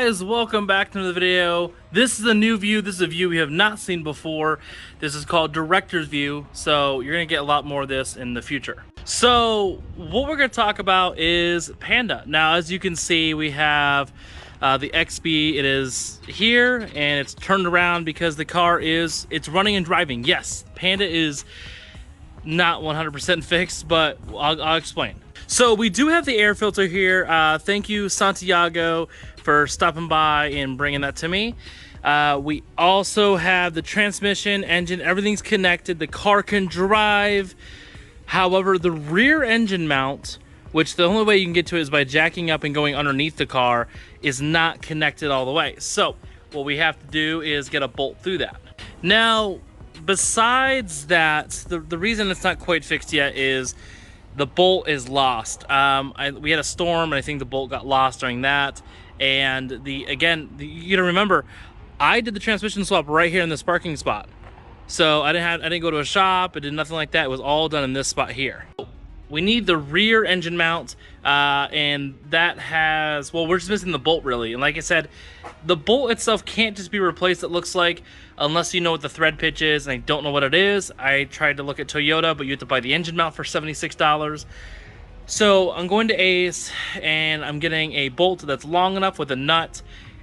guys, welcome back to another video. This is a new view. This is a view we have not seen before. This is called director's view, so you're gonna get a lot more of this in the future. So what we're gonna talk about is Panda. Now, as you can see, we have the XB. It is here and it's turned around because the car it's running and driving. Yes, Panda is not 100% fixed, but I'll explain. So we do have the air filter here. Thank you, Santiago, for stopping by and bringing that to me. We also have the transmission, engine, everything's connected. The car can drive. However, the rear engine mount, which the only way you can get to it is by jacking up and going underneath the car, is not connected all the way. So what we have to do is get a bolt through that. Now, besides that, the reason it's not quite fixed yet is the bolt is lost. We had a storm and I think the bolt got lost during that. And you gotta remember, I did the transmission swap right here in this parking spot. So I didn't go to a shop, I did nothing like that. It was all done in this spot here. We need the rear engine mount, and that has, well, we're just missing the bolt really. And like I said, the bolt itself can't just be replaced, it looks like, unless you know what the thread pitch is, and I don't know what it is. I tried to look at Toyota, but you have to buy the engine mount for $76. So I'm going to Ace, and I'm getting a bolt that's long enough with a nut,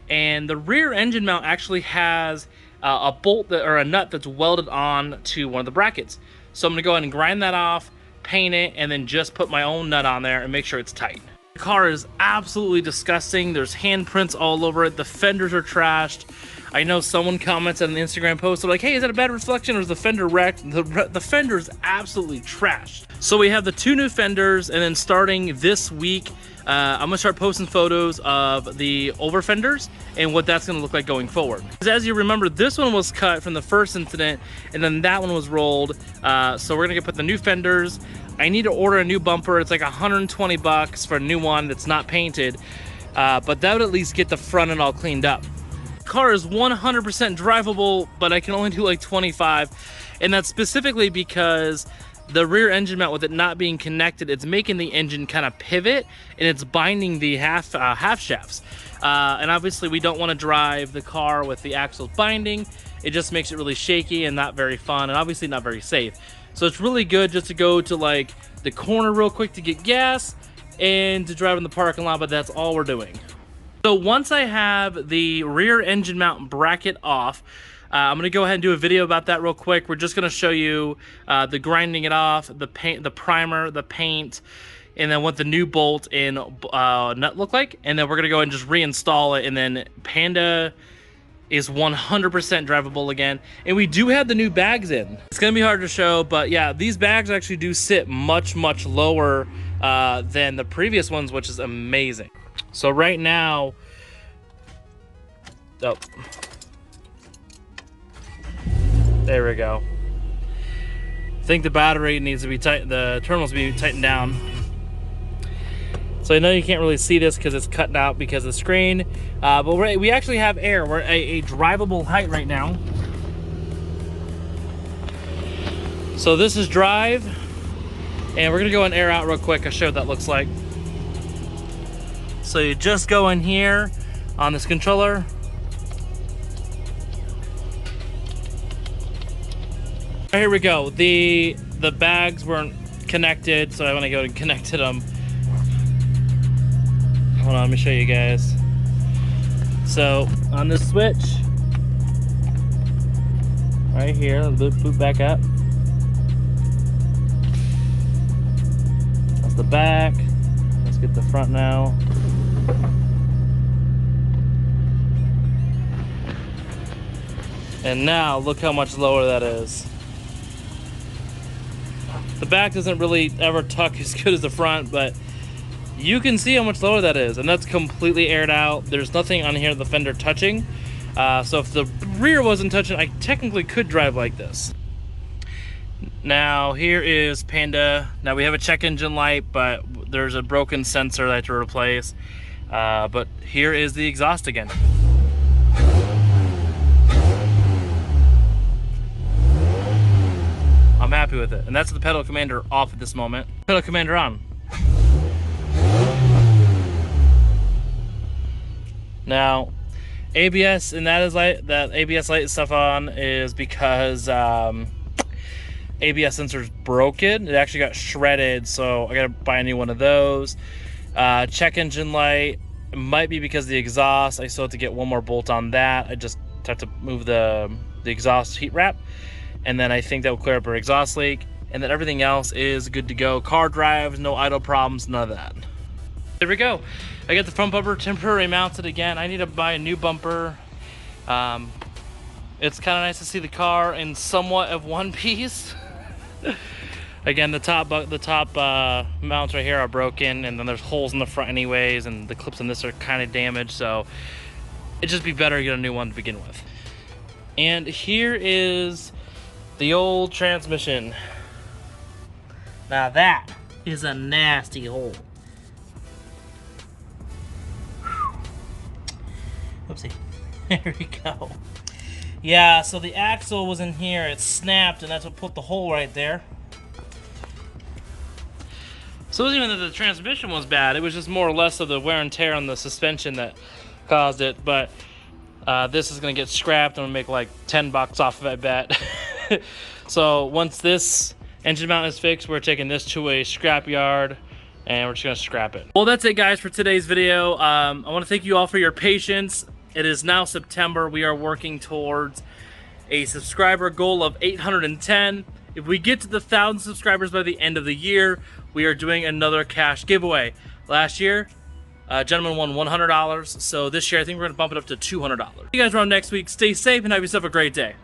and the rear engine mount actually has a bolt or a nut that's welded on to one of the brackets. So I'm gonna go ahead and grind that off, paint it, and then just put my own nut on there and make sure it's tight. The car is absolutely disgusting. There's handprints all over it. The fenders are trashed. I know someone commented on the Instagram post, they're like, hey, is that a bad reflection or is the fender wrecked? The fender is absolutely trashed. So we have the two new fenders, and then starting this week, I'm gonna start posting photos of the over fenders and what that's gonna look like going forward. As you remember, this one was cut from the first incident, and then that one was rolled. So we're gonna put the new fenders. I need to order a new bumper. It's like 120 bucks for a new one that's not painted, but that would at least get the front end all cleaned up. The car is 100% drivable, but I can only do like 25, and that's specifically because the rear engine mount, with it not being connected, it's making the engine kind of pivot, and it's binding the half shafts. And obviously we don't want to drive the car with the axles binding. It just makes it really shaky and not very fun, and obviously not very safe. So it's really good just to go to like the corner real quick to get gas and to drive in the parking lot, but that's all we're doing. So once I have the rear engine mount bracket off, I'm gonna go ahead and do a video about that real quick. We're just gonna show you the grinding it off, the paint, the primer, the paint, and then what the new bolt and nut look like. And then we're gonna go ahead and just reinstall it, and then Panda is 100% drivable again. And we do have the new bags in. It's gonna be hard to show, but yeah, these bags actually do sit much, much lower than the previous ones, which is amazing. So right now, oh, there we go. I think the battery needs to be tight, the terminals be tightened down. So I know you can't really see this because it's cutting out because of the screen, but we actually have air. We're at a drivable height right now. So this is drive, and we're gonna go and air out real quick. I'll show you what that looks like. So you just go in here on this controller. Here we go. The bags weren't connected, so I want to go and connected them. Hold on, let me show you guys. So on this switch, right here, boot back up. That's the back. Let's get the front now. And now look how much lower that is. The back doesn't really ever tuck as good as the front, but you can see how much lower that is, and that's completely aired out. There's nothing on here the fender touching. So if the rear wasn't touching, I technically could drive like this. Now here is Panda. Now we have a check engine light, but there's a broken sensor that I have to replace. But here is the exhaust again. I'm happy with it. And that's the pedal commander off at this moment. Pedal commander on. Now, ABS, and that ABS light stuff on is because ABS sensor's broken. It actually got shredded, so I gotta buy a new one of those. Check engine light, it might be because of the exhaust. I still have to get one more bolt on that. I just have to move the exhaust heat wrap, and then I think that will clear up our exhaust leak, and then everything else is good to go. Car drives, no idle problems, none of that. There we go. I got the front bumper temporarily mounted again. I need to buy a new bumper. It's kind of nice to see the car in somewhat of one piece. Again, the top mounts right here are broken, and then there's holes in the front anyways, and the clips on this are kind of damaged, so it'd just be better to get a new one to begin with. And here is the old transmission. Now that is a nasty hole. Oopsie. There we go. Yeah, so the axle was in here, it snapped, and that's what put the hole right there. So it wasn't even that the transmission was bad, it was just more or less of the wear and tear on the suspension that caused it. But this is gonna get scrapped. I'm gonna make like $10 off of it, I bet. So once this engine mount is fixed, we're taking this to a scrap yard and we're just gonna scrap it. Well, that's it guys for today's video. I wanna thank you all for your patience. It is now September. We are working towards a subscriber goal of 810. If we get to the 1,000 subscribers by the end of the year, we are doing another cash giveaway. Last year, a gentleman won $100. So this year, I think we're gonna bump it up to $200. See you guys around next week. Stay safe and have yourself a great day.